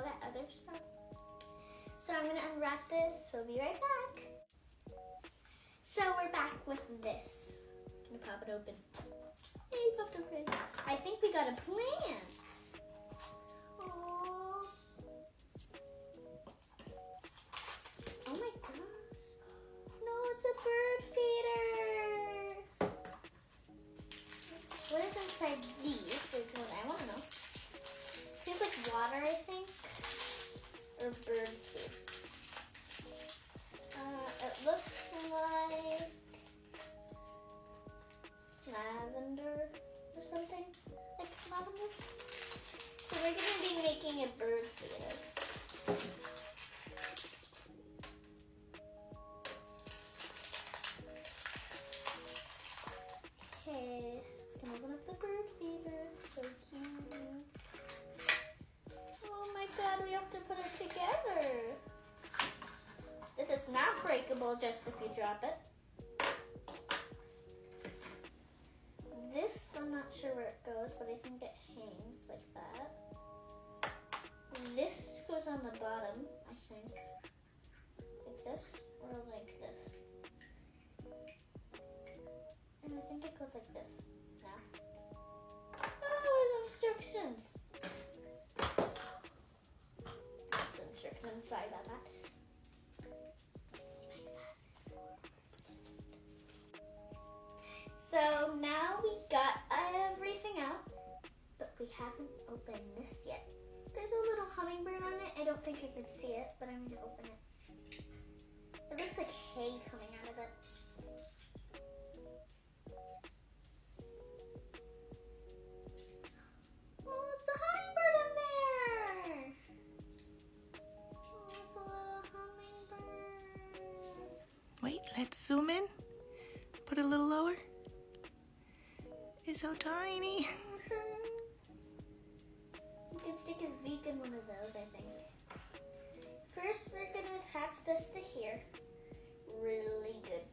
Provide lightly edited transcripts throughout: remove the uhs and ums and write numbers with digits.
all that other stuff. So I'm gonna unwrap this. We'll be right back. So we're back with this. I'm gonna pop it open. Hey, popped open. I think we got a plant. Oh. Oh my gosh. No, it's a bird feeder. What is inside these is what I want to know. Feels like water, I think. Or bird food. It looks like lavender or something. Like lavender. So we're going to be making a bird feeder. Okay, I'm gonna open up the bird feeder. So cute. Oh my god, we have to put it together. This is not breakable just if you drop it. This, I'm not sure where it goes, but I think it hangs like that. This goes on the bottom, I think. Like this, or like this. And I think it goes like this. Yeah. Oh, where's instructions? The instructions, sorry about that. So now we got everything out, but we haven't opened this yet. There's a little hummingbird on it. I don't think you can see it, but I'm gonna open it. It looks like hay coming out of it. Oh, it's a hummingbird in there! Oh, it's a little hummingbird. Wait, let's zoom in. Put it a little lower. It's so tiny. You can stick his beak in one of those, I think. First, we're gonna attach this to here. Really good.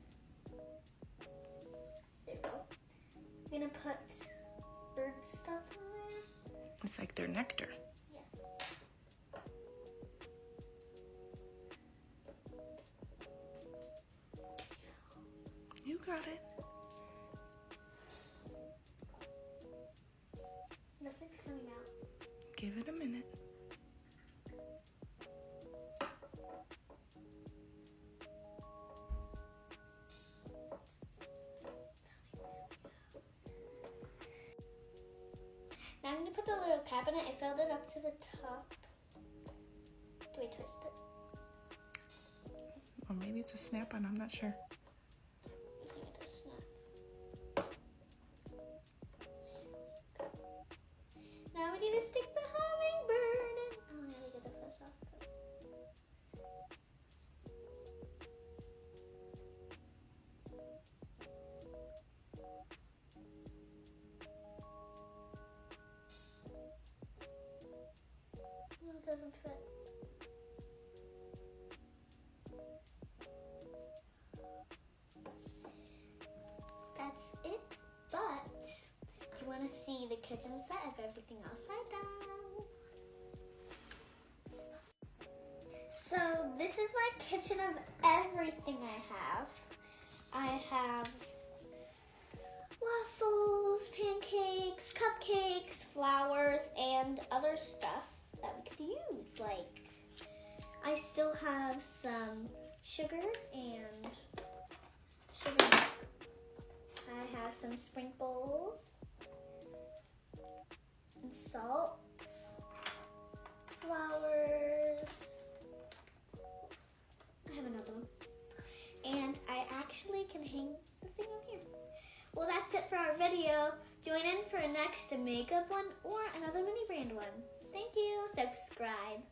There we go. We're gonna put bird stuff in there. It's like their nectar. Yeah. You got it. Nothing's coming out. Give it a minute. Now I'm going to put the little cap in it. I filled it up to the top. Do I twist it? Or maybe it's a snap-on, I'm not sure. I think it is snap. Now we need to stick the hummingbird in. Oh, yeah, we get the fuzz off. No, it doesn't fit. That's it, but do you want to see the kitchen set of everything upside down? So this is my kitchen of everything I have. I have waffles, pancakes, cupcakes, flowers, and other stuff that we could use. Like, I still have some sugar and sugar. I have some sprinkles and salt, flowers. I have another one. And I actually can hang the thing on here. Well, that's it for our video. Join in for a next makeup one or another mini brand one. Thank you. Subscribe.